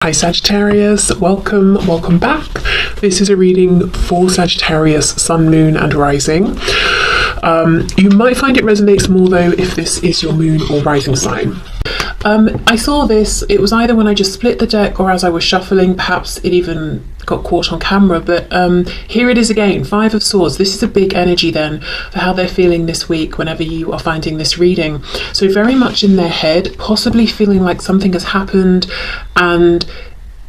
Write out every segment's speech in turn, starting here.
Hi Sagittarius, welcome back. This is a reading for Sagittarius Sun, Moon and Rising. You might find it resonates more though if this is your moon or rising sign. I saw this, it was either when I just split the deck or as I was shuffling, perhaps it even got caught on camera, but here it is again, Five of Swords. This is a big energy then for how they're feeling this week whenever you are finding this reading. So very much in their head, possibly feeling like something has happened and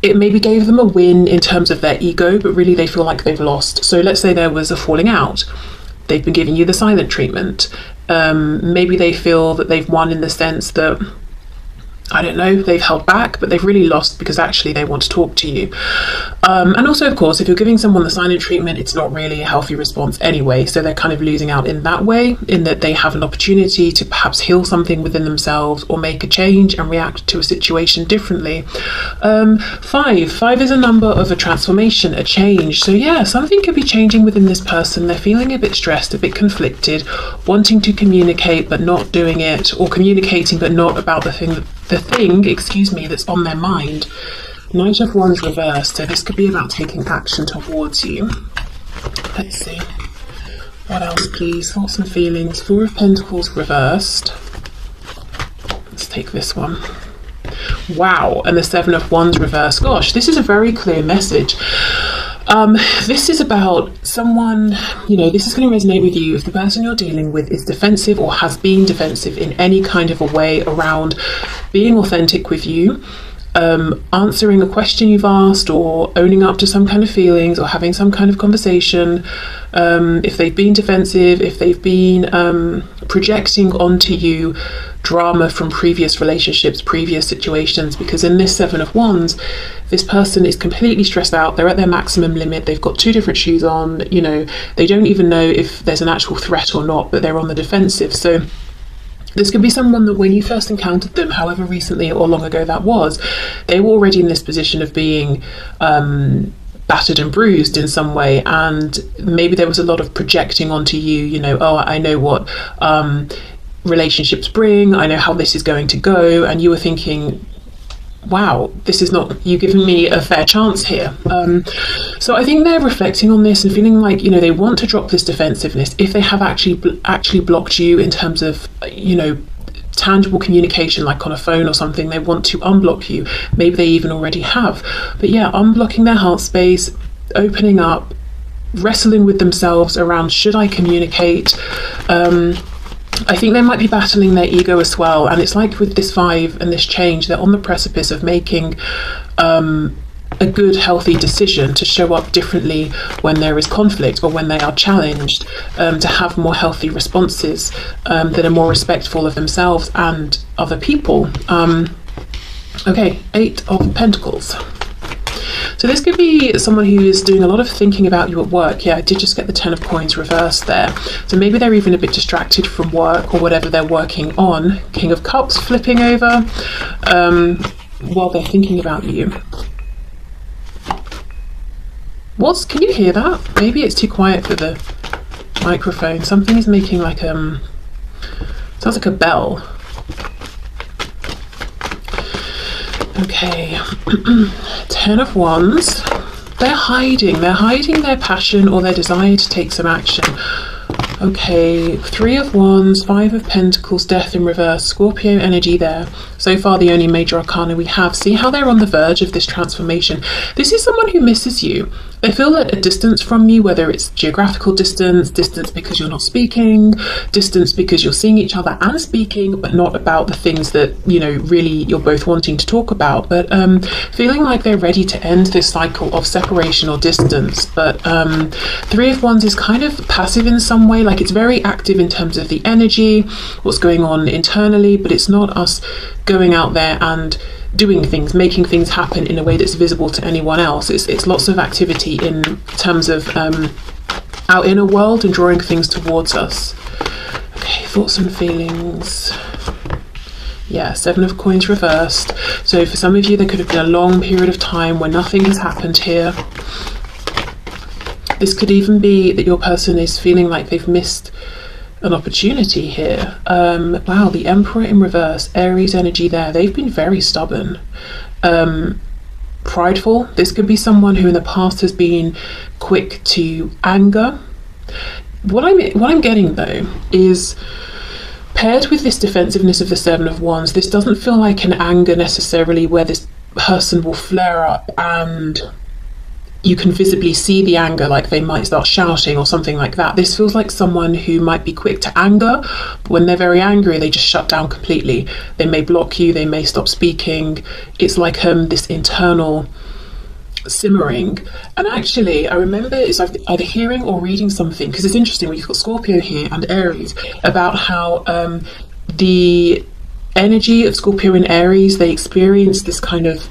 it maybe gave them a win in terms of their ego, but really they feel like they've lost. So let's say there was a falling out. They've been giving you the silent treatment. Maybe they feel that they've won in the sense that, I don't know, they've held back, but they've really lost because actually they want to talk to you. And also, of course, if you're giving someone the silent treatment, it's not really a healthy response anyway. So they're kind of losing out in that way, in that they have an opportunity to perhaps heal something within themselves or make a change and react to a situation differently. Five is a number of a transformation, a change. So yeah, something could be changing within this person. They're feeling a bit stressed, a bit conflicted, wanting to communicate but not doing it, or communicating but not about the thing that's on their mind. Knight of Wands reversed, so this could be about taking action towards you. Let's see. What else, please? Thoughts and feelings. Four of Pentacles reversed. Let's take this one. Wow, and the Seven of Wands reversed. Gosh, this is a very clear message. This is about someone, this is going to resonate with you if the person you're dealing with is defensive or has been defensive in any kind of a way around being authentic with you, answering a question you've asked, or owning up to some kind of feelings, or having some kind of conversation. If they've been defensive, if they've been projecting onto you drama from previous relationships, previous situations, because in this Seven of Wands, this person is completely stressed out. They're at their maximum limit. They've got two different shoes on. They don't even know if there's an actual threat or not, but they're on the defensive. So this could be someone that when you first encountered them, however recently or long ago that was, they were already in this position of being battered and bruised in some way, and maybe there was a lot of projecting onto you, oh, I know what relationships bring, I know how this is going to go, and you were thinking, wow, this is not you giving me a fair chance here. So I think they're reflecting on this and feeling like, they want to drop this defensiveness. If they have actually blocked you in terms of, tangible communication, like on a phone or something, they want to unblock you. Maybe they even already have. But yeah, unblocking their heart space, opening up, wrestling with themselves around, should I communicate? I think they might be battling their ego as well, and it's like with this five and this change, they're on the precipice of making a good, healthy decision to show up differently when there is conflict or when they are challenged, to have more healthy responses that are more respectful of themselves and other people. Okay, Eight of Pentacles. So this could be someone who is doing a lot of thinking about you at work. Yeah, I did just get the Ten of Coins reversed there. So maybe they're even a bit distracted from work or whatever they're working on. King of Cups flipping over while they're thinking about you. Can you hear that? Maybe it's too quiet for the microphone. Something is making like sounds like a bell. Okay. Ten of Wands. They're hiding their passion or their desire to take some action. Okay, Three of Wands, Five of Pentacles, Death in reverse, Scorpio energy there. So far the only major arcana we have. See how they're on the verge of this transformation. This is someone who misses you. They feel at a distance from you, whether it's geographical distance because you're not speaking, distance because you're seeing each other and speaking, but not about the things that, really you're both wanting to talk about. But feeling like they're ready to end this cycle of separation or distance. But Three of Wands is kind of passive in some way, like it's very active in terms of the energy, what's going on internally, but it's not us going out there and doing things, making things happen in a way that's visible to anyone else. It's lots of activity in terms of our inner world and drawing things towards us. Okay, thoughts and feelings. Yeah, Seven of Coins reversed. So for some of you, there could have been a long period of time where nothing has happened here. This could even be that your person is feeling like they've missed an opportunity here. Wow, the Emperor in reverse, Aries energy there. They've been very stubborn. prideful. This could be someone who in the past has been quick to anger. What I'm getting though is, paired with this defensiveness of the Seven of Wands, this doesn't feel like an anger necessarily where this person will flare up and you can visibly see the anger, like they might start shouting or something like that. This feels like someone who might be quick to anger, but when they're very angry, they just shut down completely. They may block you, they may stop speaking. It's like this internal simmering. And actually, I remember it's either hearing or reading something, because it's interesting when you've got Scorpio here and Aries, about how the energy of Scorpio and Aries, they experience this kind of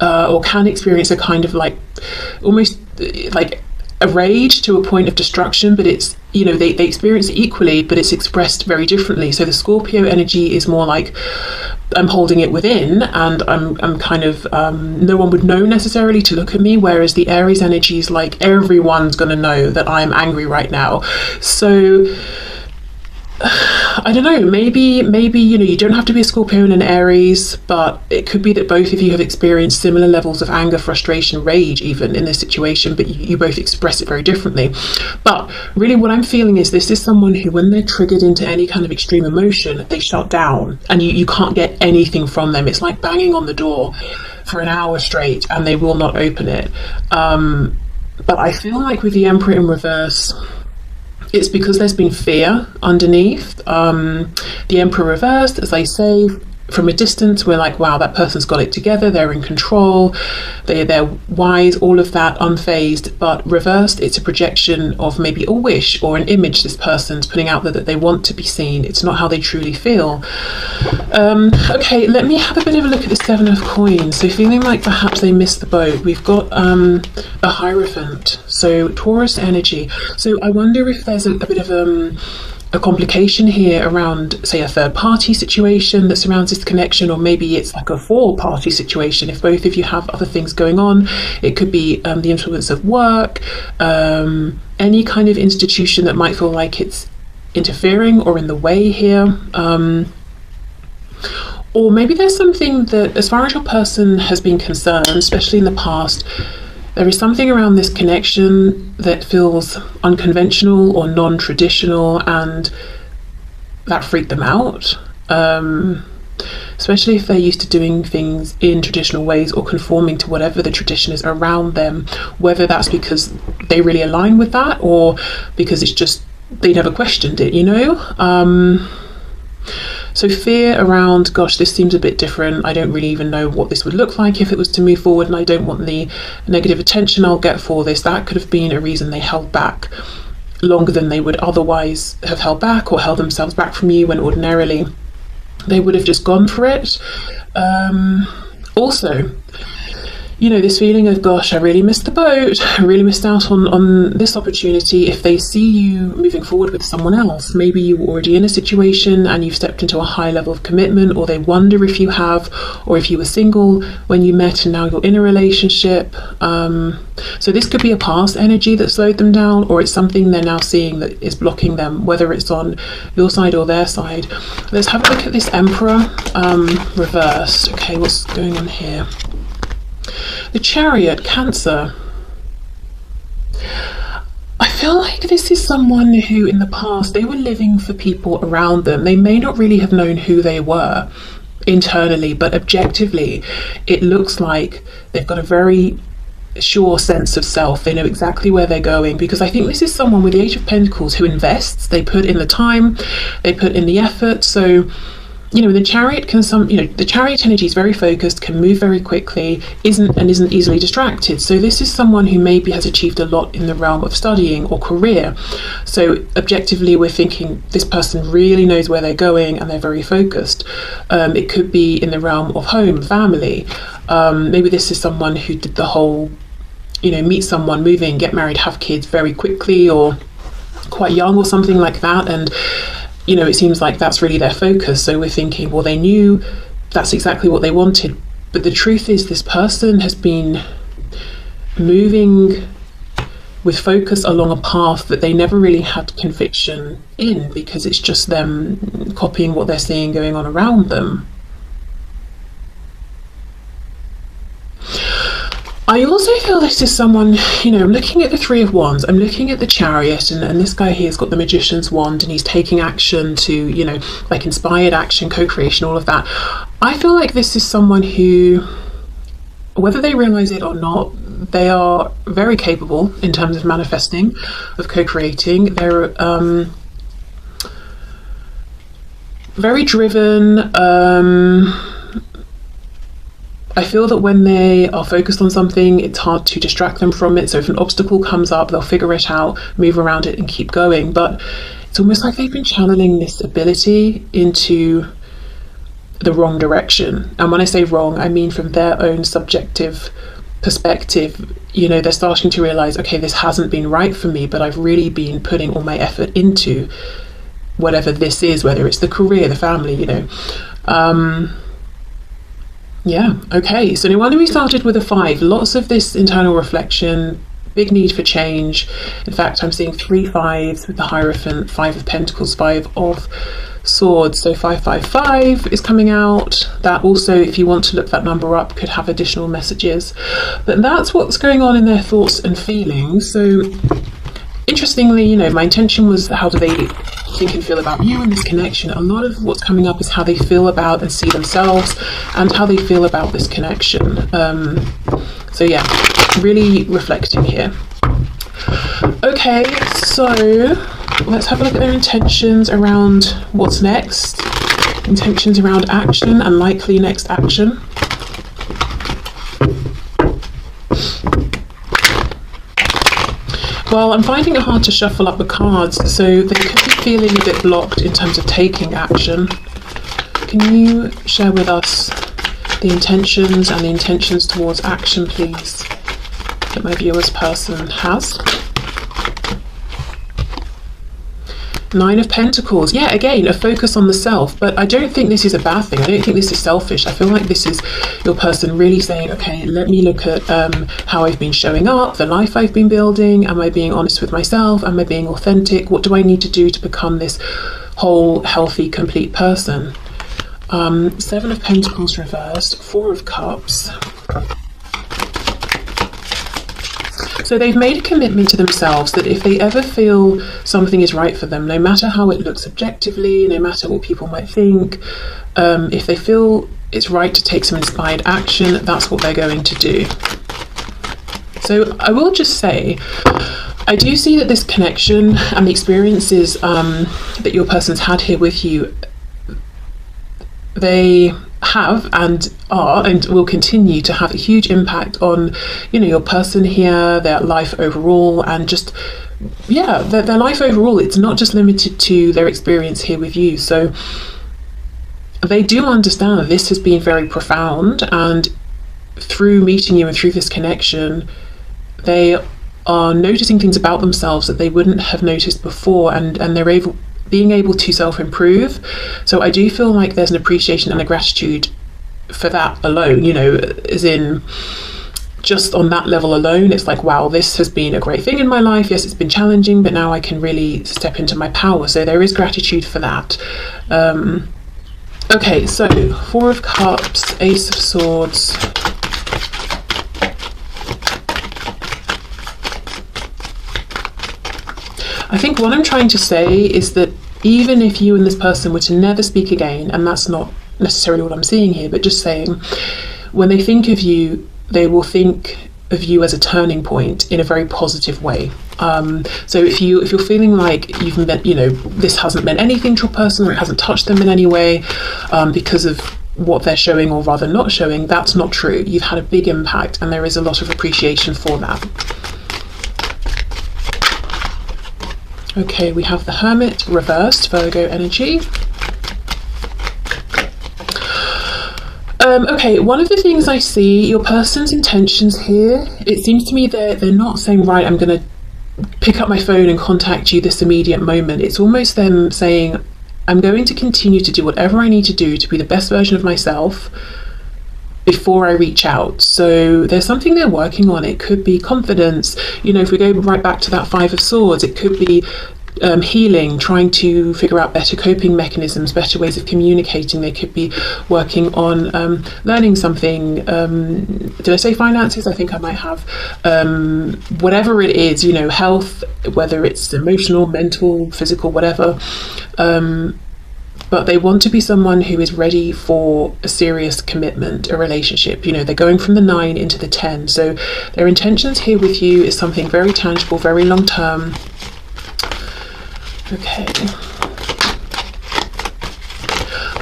or can experience a kind of like almost like a rage to a point of destruction, but it's, you know, they experience it equally, but it's expressed very differently. So the Scorpio energy is more like, I'm holding it within and I'm kind of no one would know necessarily to look at me, whereas the Aries energy is like, everyone's gonna know that I'm angry right now. So I don't know, maybe you know, you don't have to be a Scorpio and an Aries, but it could be that both of you have experienced similar levels of anger, frustration, rage even in this situation, but you both express it very differently. But really what I'm feeling is, this is someone who, when they're triggered into any kind of extreme emotion, they shut down and you can't get anything from them. It's like banging on the door for an hour straight and they will not open it. But I feel like with the Emperor in reverse, it's because there's been fear underneath. The Emperor reversed, as I say, from a distance, we're like, wow, that person's got it together, they're in control, they're wise, all of that, unfazed. But reversed, it's a projection of maybe a wish or an image this person's putting out there that they want to be seen. It's not how they truly feel. Okay, let me have a bit of a look at the Seven of Coins. So feeling like perhaps they missed the boat. We've got a Hierophant, so Taurus energy. So I wonder if there's a bit of a complication here around, say, a third party situation that surrounds this connection, or maybe it's like a four-party situation. If both of you have other things going on, it could be the influence of work, any kind of institution that might feel like it's interfering or in the way here. Or maybe there's something that, as far as your person has been concerned, especially in the past, there is something around this connection that feels unconventional or non-traditional, and that freaked them out. Especially if they're used to doing things in traditional ways or conforming to whatever the tradition is around them, whether that's because they really align with that or because it's just they never questioned it, you know? So fear around, gosh, this seems a bit different. I don't really even know what this would look like if it was to move forward, and I don't want the negative attention I'll get for this. That could have been a reason they held back longer than they would otherwise have held back, or held themselves back from you when ordinarily they would have just gone for it. Also, you know, this feeling of, gosh, I really missed the boat, I really missed out on this opportunity. If they see you moving forward with someone else, maybe you were already in a situation and you've stepped into a high level of commitment, or they wonder if you have, or if you were single when you met and now you're in a relationship. So this could be a past energy that slowed them down, or it's something they're now seeing that is blocking them, whether it's on your side or their side. Let's have a look at this Emperor reversed. Okay, what's going on here? The Chariot, Cancer. I feel like this is someone who in the past, they were living for people around them. They may not really have known who they were internally, but objectively it looks like they've got a very sure sense of self. They know exactly where they're going, because I think this is someone with the Eight of Pentacles who invests. They put in the time, they put in the effort. So, you know, the Chariot the Chariot energy is very focused, can move very quickly, isn't easily distracted. So this is someone who maybe has achieved a lot in the realm of studying or career. So objectively, we're thinking this person really knows where they're going and they're very focused. It could be in the realm of home, family. Maybe this is someone who did the whole, you know, meet someone, move in, get married, have kids very quickly, or quite young or something like that. And you know, it seems like that's really their focus. So we're thinking, well, they knew that's exactly what they wanted. But the truth is, this person has been moving with focus along a path that they never really had conviction in, because it's just them copying what they're seeing going on around them. I also feel this is someone, you know, I'm looking at the Three of Wands, I'm looking at the Chariot, and this guy here has got the Magician's wand, and he's taking action to, you know, like inspired action, co-creation, all of that. I feel like this is someone who, whether they realize it or not, they are very capable in terms of manifesting, of co-creating. They're very driven. I feel that when they are focused on something, it's hard to distract them from it. So if an obstacle comes up, they'll figure it out, move around it and keep going. But it's almost like they've been channeling this ability into the wrong direction. And when I say wrong, I mean from their own subjective perspective. You know, they're starting to realize, okay, this hasn't been right for me, but I've really been putting all my effort into whatever this is, whether it's the career, the family, you know. Yeah, okay, so why don't we started with a 5? Lots of this internal reflection, big need for change. In fact, I'm seeing 3 5s with the Hierophant, 5 of Pentacles, 5 of Swords. So 555 is coming out. That also, if you want to look that number up, could have additional messages. But that's what's going on in their thoughts and feelings. So interestingly, you know, my intention was how do they think and feel about you and this connection. A lot of what's coming up is how they feel about and see themselves and how they feel about this connection. So yeah, really reflecting here. Okay, so let's have a look at their intentions around what's next, intentions around action and likely next action. Well, I'm finding it hard to shuffle up the cards, so they could be feeling a bit blocked in terms of taking action. Can you share with us the intentions and the intentions towards action, please, that my viewer's person has? 9 of Pentacles. Yeah, again, a focus on the self, but I don't think this is a bad thing. I don't think this is selfish. I feel like this is your person really saying, okay, let me look at how I've been showing up, the life I've been building. Am I being honest with myself? Am I being authentic? What do I need to do to become this whole, healthy, complete person? 7 of Pentacles reversed, 4 of Cups. So they've made a commitment to themselves that if they ever feel something is right for them, no matter how it looks objectively, no matter what people might think, if they feel it's right to take some inspired action, that's what they're going to do. So I will just say, I do see that this connection and the experiences that your person's had here with you, they have and are and will continue to have a huge impact on, you know, your person here, their life overall, and just, yeah, their life overall. It's not just limited to their experience here with you. So they do understand that this has been very profound, and through meeting you and through this connection, they are noticing things about themselves that they wouldn't have noticed before, and they're being able to self-improve. So I do feel like there's an appreciation and a gratitude for that alone, you know, as in just on that level alone, it's like, wow, this has been a great thing in my life. Yes, it's been challenging, but now I can really step into my power. So there is gratitude for that. Okay, so 4 of Cups, Ace of Swords. I think what I'm trying to say is that even if you and this person were to never speak again, and that's not necessarily what I'm seeing here, but just saying, when they think of you, they will think of you as a turning point in a very positive way. So if you're feeling like you've meant, you know, this hasn't meant anything to a person, or it hasn't touched them in any way because of what they're showing or rather not showing, that's not true. You've had a big impact, and there is a lot of appreciation for that. Okay, we have the Hermit reversed, Virgo energy. Okay, one of the things I see, your person's intentions here, it seems to me they're not saying, right, I'm going to pick up my phone and contact you this immediate moment. It's almost them saying, I'm going to continue to do whatever I need to do to be the best version of myself before I reach out. So there's something they're working on. It could be confidence. You know, if we go right back to that 5 of Swords, it could be healing, trying to figure out better coping mechanisms, better ways of communicating. They could be working on learning something. Did I say finances? I think I might have. Whatever it is, you know, health, whether it's emotional, mental, physical, whatever. But they want to be someone who is ready for a serious commitment, a relationship. You know, they're going from the 9 into the 10. So their intentions here with you is something very tangible, very long term. Okay.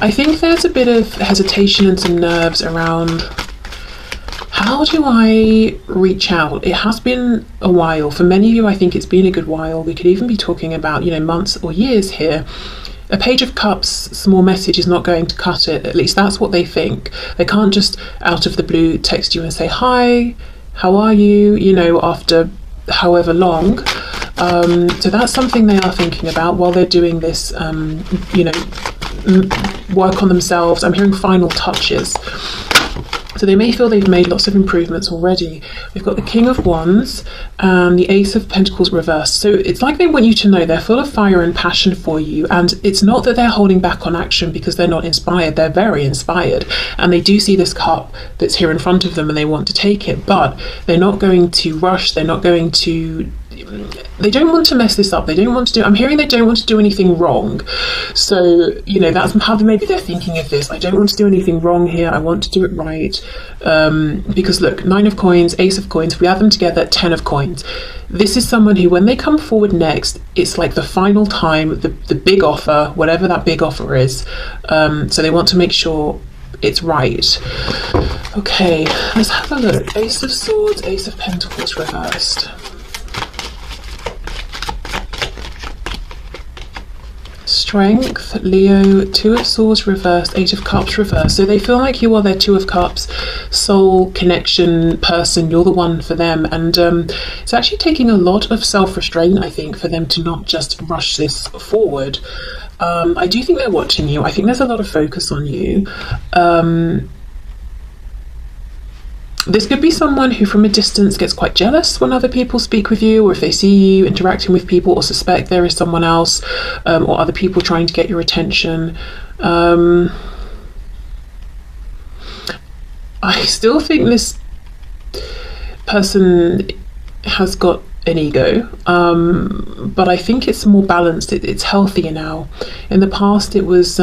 I think there's a bit of hesitation and some nerves around, how do I reach out? It has been a while. For many of you, I think it's been a good while. We could even be talking about, you know, months or years here. A Page of Cups, small message is not going to cut it. At least that's what they think. They can't just out of the blue text you and say, hi, how are you? You know, after however long. So that's something they are thinking about while they're doing this, you know, work on themselves. I'm hearing final touches. So they may feel they've made lots of improvements already. We've got the King of Wands and the Ace of Pentacles reversed. So it's like they want you to know they're full of fire and passion for you. And it's not that they're holding back on action because they're not inspired. They're very inspired. And they do see this cup that's here in front of them and they want to take it. But they're not going to rush. They're not going to... They don't want to mess this up. They don't want to do... I'm hearing they don't want to do anything wrong. So, you know, that's how maybe they're thinking of this. I don't want to do anything wrong here. I want to do it right. Because look, 9 of Coins, Ace of Coins, we add them together, 10 of Coins. This is someone who, when they come forward next, it's like the final time, the big offer, whatever that big offer is. So they want to make sure it's right. Okay, let's have a look. Ace of Swords, Ace of Pentacles reversed. Strength, Leo, 2 of Swords reversed, 8 of Cups reversed. So they feel like you are their 2 of Cups, soul connection person. You're the one for them. And it's actually taking a lot of self-restraint, I think, for them to not just rush this forward. I do think they're watching you. I think there's a lot of focus on you. This could be someone who from a distance gets quite jealous when other people speak with you, or if they see you interacting with people or suspect there is someone else, or other people trying to get your attention. I still think this person has got an ego, but I think it's more balanced. It's healthier now. In the past it was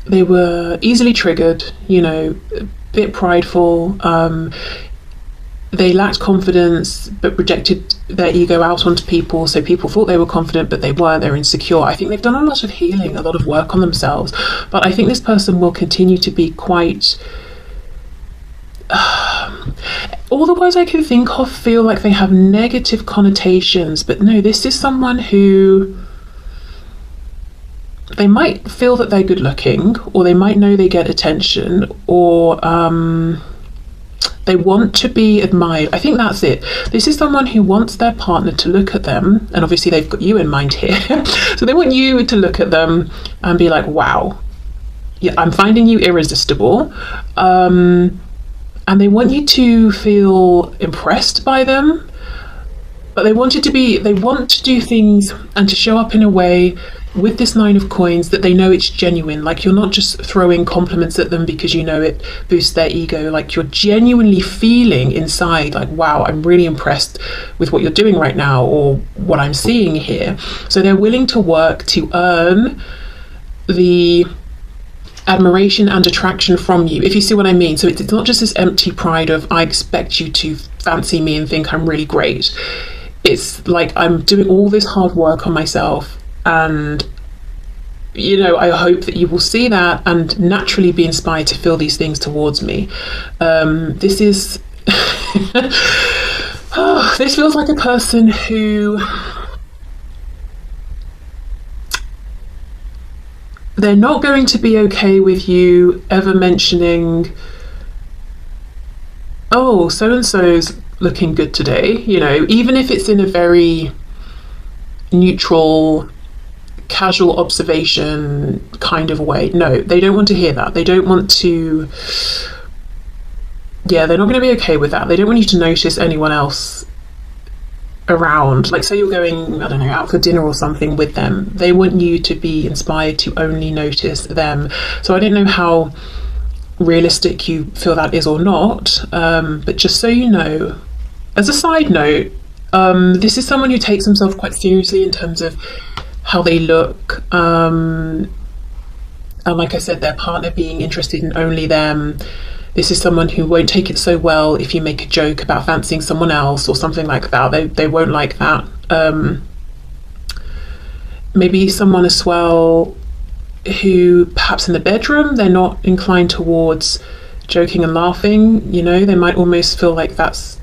they were easily triggered, you know, bit prideful, they lacked confidence but projected their ego out onto people, so people thought they were confident but they weren't. They're insecure. I think they've done a lot of healing, a lot of work on themselves, but I think this person will continue to be quite all the words I can think of feel like they have negative connotations, but no, this is someone who they might feel that they're good looking, or they might know they get attention, or they want to be admired. I think that's it. This is someone who wants their partner to look at them, and obviously they've got you in mind here. So they want you to look at them and be like, wow, yeah, I'm finding you irresistible. And they want you to feel impressed by them, but they want to do things and to show up in a way with this 9 of Coins that they know it's genuine. Like, you're not just throwing compliments at them because you know it boosts their ego. Like, you're genuinely feeling inside like, wow, I'm really impressed with what you're doing right now, or what I'm seeing here. So they're willing to work to earn the admiration and attraction from you, if you see what I mean. So it's not just this empty pride of, I expect you to fancy me and think I'm really great. It's like, I'm doing all this hard work on myself, and you know, I hope that you will see that and naturally be inspired to feel these things towards me. This is this feels like a person who, they're not going to be okay with you ever mentioning, oh, so-and-so's looking good today, you know, even if it's in a very neutral, casual observation kind of way. No, they don't want to hear that. They don't want to, yeah, they're not going to be okay with that. They don't want you to notice anyone else around. Like, say you're going, I don't know, out for dinner or something with them, they want you to be inspired to only notice them. So I don't know how realistic you feel that is or not, but just so you know, as a side note, this is someone who takes himself quite seriously in terms of how they look, and like I said, their partner being interested in only them. This is someone who won't take it so well if you make a joke about fancying someone else or something like that. They won't like that. Maybe someone as well who perhaps in the bedroom they're not inclined towards joking and laughing. You know, they might almost feel like that's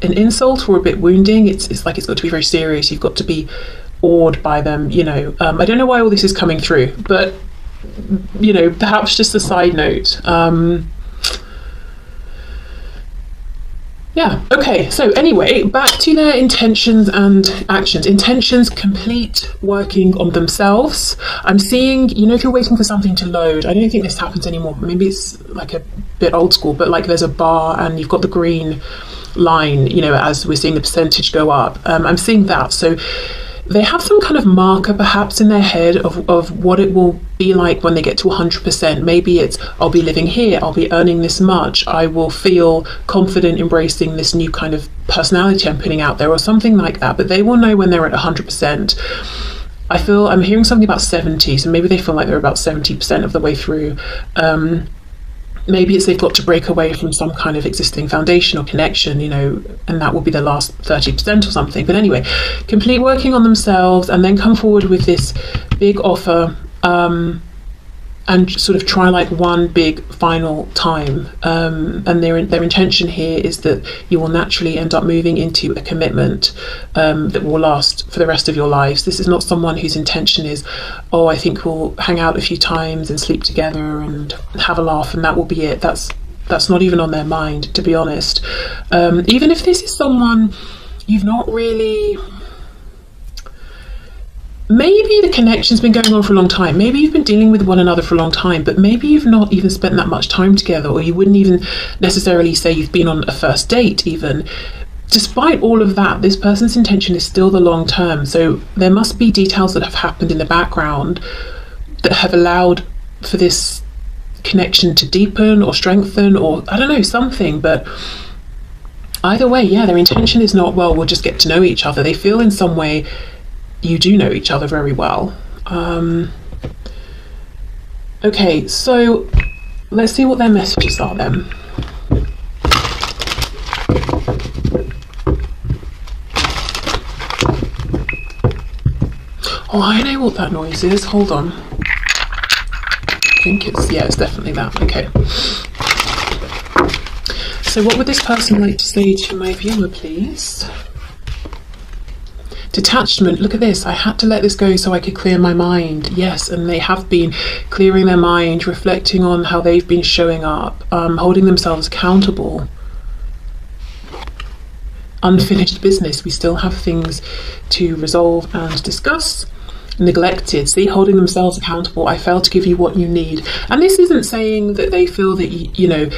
an insult or a bit wounding. It's like it's got to be very serious. You've got to be awed by them, you know. I don't know why all this is coming through, but you know, perhaps just a side note. Yeah, okay, so anyway, back to their intentions and actions. Intentions, complete working on themselves. I'm seeing, you know, if you're waiting for something to load, I don't think this happens anymore, maybe it's like a bit old school, but like there's a bar and you've got the green line, you know, as we're seeing the percentage go up. I'm seeing that. So they have some kind of marker perhaps in their head of what it will be like when they get to 100%. Maybe it's, I'll be living here, I'll be earning this much, I will feel confident embracing this new kind of personality I'm putting out there, or something like that. But they will know when they're at 100%. I feel I'm hearing something about 70, so maybe they feel like they're about 70% of the way through. Maybe it's they've got to break away from some kind of existing foundation or connection, you know, and that will be the last 30% or something. But anyway, complete working on themselves and then come forward with this big offer, and sort of try like one big final time. And their intention here is that you will naturally end up moving into a commitment that will last for the rest of your lives. This is not someone whose intention is, oh, I think we'll hang out a few times and sleep together and have a laugh and that will be it. That's not even on their mind, to be honest. Even if this is someone you've not really... Maybe the connection's been going on for a long time. Maybe you've been dealing with one another for a long time, but maybe you've not even spent that much time together, or you wouldn't even necessarily say you've been on a first date even. Despite all of that, this person's intention is still the long term. So there must be details that have happened in the background that have allowed for this connection to deepen or strengthen, or I don't know, something. But either way, yeah, their intention is not, well, we'll just get to know each other. They feel in some way you do know each other very well. Okay, so let's see what their messages are then. Oh, I know what that noise is. Hold on. I think it's definitely that. Okay. So what would this person like to say to my viewer, please? Detachment, look at this. I had to let this go so I could clear my mind. Yes, and they have been clearing their mind, reflecting on how they've been showing up, holding themselves accountable. Unfinished business. We still have things to resolve and discuss. Neglected. See, holding themselves accountable. I failed to give you what you need. And this isn't saying that they feel that, you know,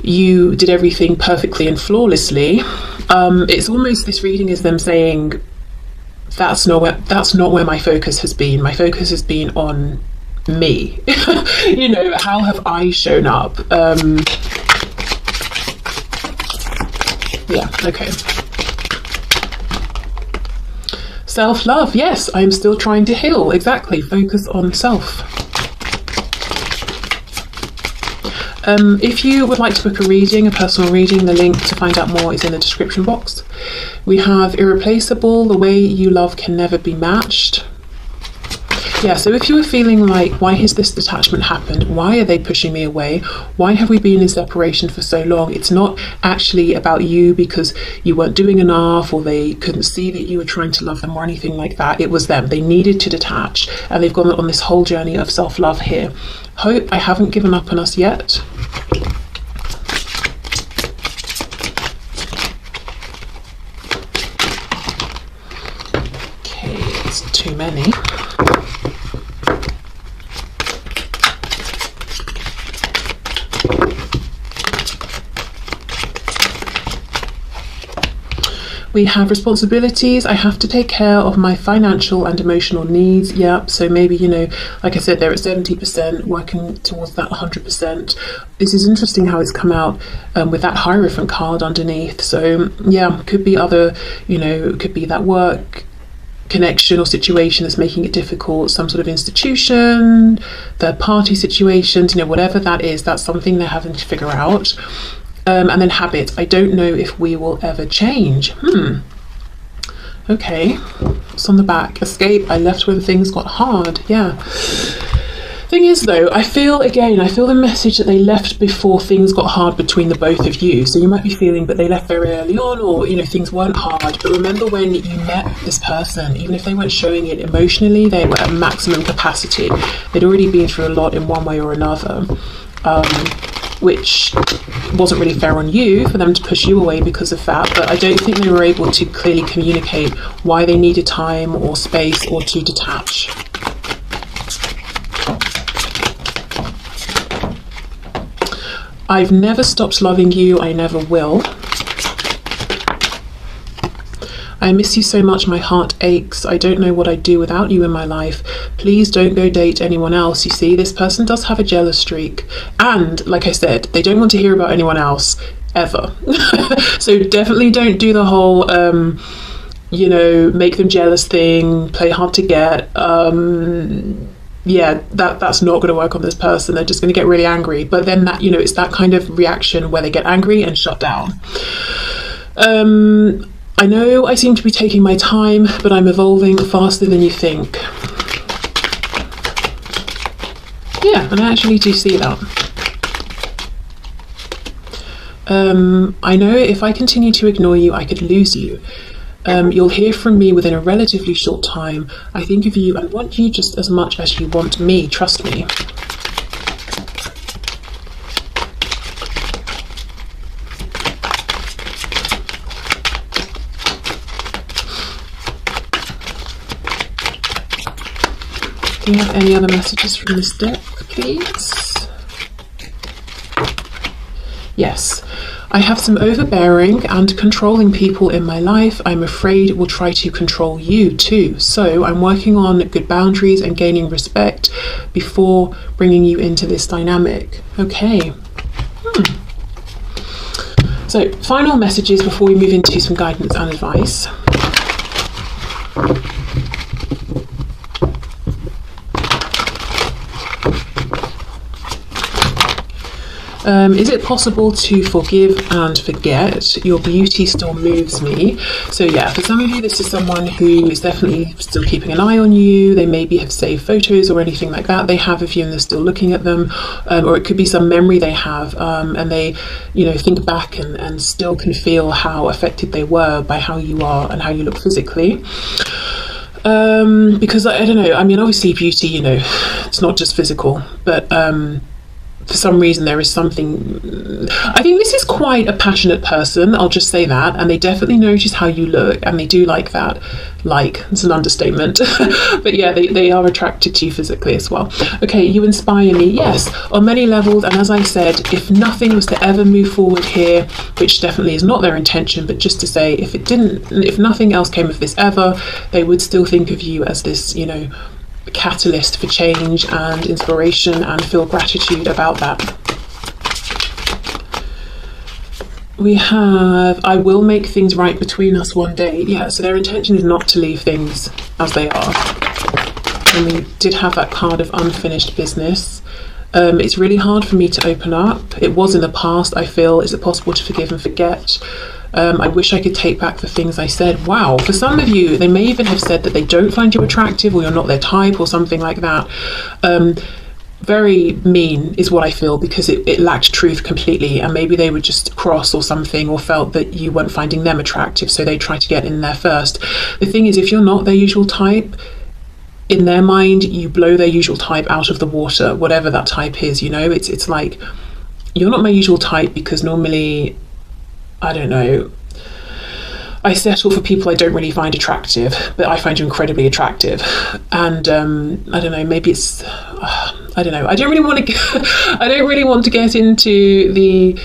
you did everything perfectly and flawlessly. It's almost, this reading is them saying, that's not where my focus has been. My focus has been on me. You know, how have I shown up? Yeah, okay. Self-love, yes, I'm still trying to heal. Exactly, focus on self. If you would like to book a reading, a personal reading, the link to find out more is in the description box. We have irreplaceable, the way you love can never be matched. Yeah, so if you were feeling like, why has this detachment happened? Why are they pushing me away? Why have we been in separation for so long? It's not actually about you because you weren't doing enough or they couldn't see that you were trying to love them or anything like that. It was them. They needed to detach and they've gone on this whole journey of self-love here. Hope I haven't given up on us yet. Okay, it's too many. We have responsibilities. I have to take care of my financial and emotional needs. Yep. So maybe, you know, like I said, they're at 70%, working towards that 100%. This is interesting how it's come out with that Hierophant card underneath. So yeah, could be other, you know, could be that work connection or situation that's making it difficult, some sort of institution, third party situations, you know, whatever that is, that's something they're having to figure out. And then habits. I don't know if we will ever change. Okay. What's on the back? Escape. I left when things got hard. Yeah. Thing is though, I feel the message that they left before things got hard between the both of you. So you might be feeling, but they left very early on, or, you know, things weren't hard. But remember, when you met this person, even if they weren't showing it emotionally, they were at maximum capacity. They'd already been through a lot in one way or another. Which wasn't really fair on you for them to push you away because of that, but I don't think they were able to clearly communicate why they needed time or space or to detach. I've never stopped loving you, I never will. I miss you so much, my heart aches. I don't know what I'd do without you in my life. Please don't go date anyone else. You see, this person does have a jealous streak. And like I said, they don't want to hear about anyone else ever. So definitely don't do the whole, you know, make them jealous thing, play hard to get. Yeah, that's not going to work on this person. They're just going to get really angry. But then that, you know, it's that kind of reaction where they get angry and shut down. I know I seem to be taking my time, but I'm evolving faster than you think. Yeah, and I actually do see that. I know if I continue to ignore you, I could lose you. You'll hear from me within a relatively short time. I think of you and want you just as much as you want me, trust me. Do you have any other messages from this deck, please? Yes. I have some overbearing and controlling people in my life. I'm afraid will try to control you too. So I'm working on good boundaries and gaining respect before bringing you into this dynamic. Okay. So final messages before we move into some guidance and advice. Is it possible to forgive and forget? Your beauty still moves me. So yeah, for some of you, this is someone who is definitely still keeping an eye on you. They maybe have saved photos or anything like that they have of you and they're still looking at them. Or it could be some memory they have and they, you know, think back and still can feel how affected they were by how you are and how you look physically. Because I don't know, I mean, obviously beauty, you know, it's not just physical, but for some reason there is something. I think this is quite a passionate person, I'll just say that, and they definitely notice how you look and they do like that. Like, it's an understatement. But yeah, they are attracted to you physically as well. Okay, you inspire me, yes, on many levels. And as I said, if nothing was to ever move forward here, which definitely is not their intention, but just to say, if nothing else came of this ever, they would still think of you as this, you know, catalyst for change and inspiration, and feel gratitude about that. We have, I will make things right between us one day. Yeah, so their intention is not to leave things as they are. And we did have that card of unfinished business. It's really hard for me to open up. It was in the past, I feel. Is it possible to forgive and forget? I wish I could take back the things I said. Wow, for some of you, they may even have said that they don't find you attractive or you're not their type or something like that. Very mean is what I feel, because it lacked truth completely, and maybe they were just cross or something, or felt that you weren't finding them attractive, so they tried to get in there first. The thing is, if you're not their usual type, in their mind, you blow their usual type out of the water, whatever that type is, you know. It's like, you're not my usual type, because normally, I don't know, I settle for people I don't really find attractive, but I find you incredibly attractive. And I don't know, maybe it's, I don't know. I don't really want to get into the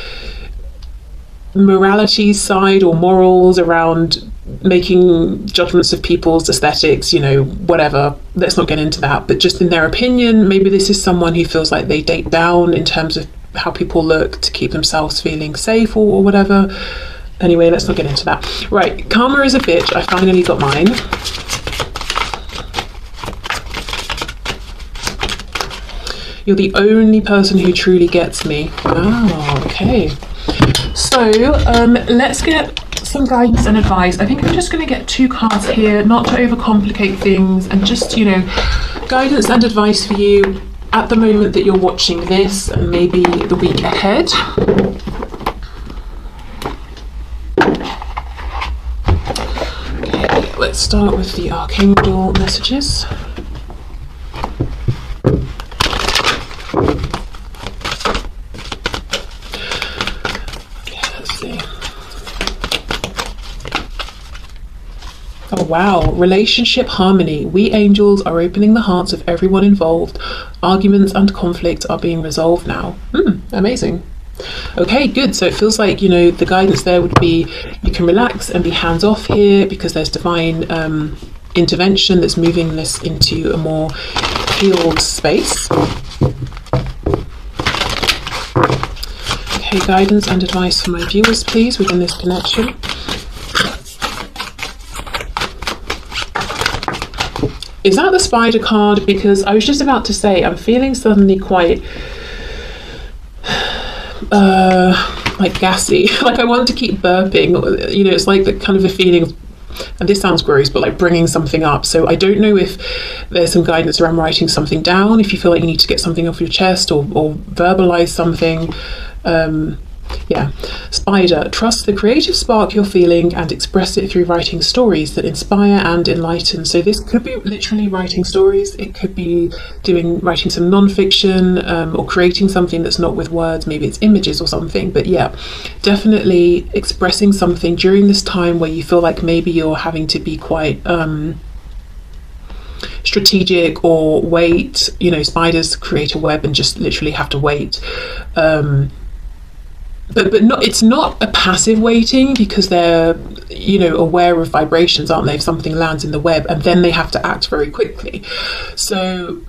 morality side or morals around making judgments of people's aesthetics, you know, whatever. Let's not get into that. But just in their opinion, maybe this is someone who feels like they date down in terms of how people look to keep themselves feeling safe or whatever. Anyway, let's not get into that. Right, karma is a bitch. I finally got mine. You're the only person who truly gets me. Oh, okay. So let's get some guidance and advice. I think I'm just going to get 2 cards here, not to overcomplicate things, and just, you know, guidance and advice for you at the moment that you're watching this, and maybe the week ahead. Okay, let's start with the Archangel messages. Oh wow, relationship harmony. We angels are opening the hearts of everyone involved. Arguments and conflict are being resolved now. Amazing. Okay, good. So it feels like, you know, the guidance there would be you can relax and be hands off here because there's divine intervention that's moving this into a more healed space. Okay, guidance and advice for my viewers, please, within this connection. Is that the spider card? Because I was just about to say, I'm feeling suddenly quite like gassy. Like I want to keep burping. You know, it's like the kind of a feeling of, and this sounds gross, but like bringing something up. So I don't know if there's some guidance around writing something down, if you feel like you need to get something off your chest or verbalize something. Yeah, spider, trust the creative spark you're feeling and express it through writing stories that inspire and enlighten. So this could be literally writing stories. It could be writing some non-fiction or creating something that's not with words. Maybe it's images or something. But yeah, definitely expressing something during this time where you feel like maybe you're having to be quite strategic or wait. You know, spiders create a web and just literally have to wait. But not, it's not a passive waiting, because they're, you know, aware of vibrations, aren't they? If something lands in the web, and then they have to act very quickly. So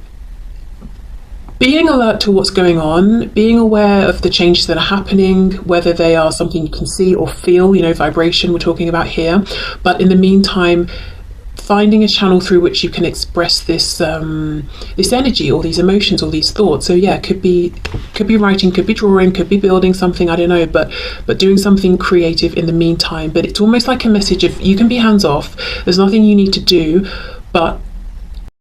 being alert to what's going on, being aware of the changes that are happening, whether they are something you can see or feel, you know, vibration we're talking about here. But in the meantime, finding a channel through which you can express this this energy or these emotions or these thoughts. So yeah, could be writing, could be drawing, could be building something, I don't know, but doing something creative in the meantime. But it's almost like a message of, you can be hands off, there's nothing you need to do, but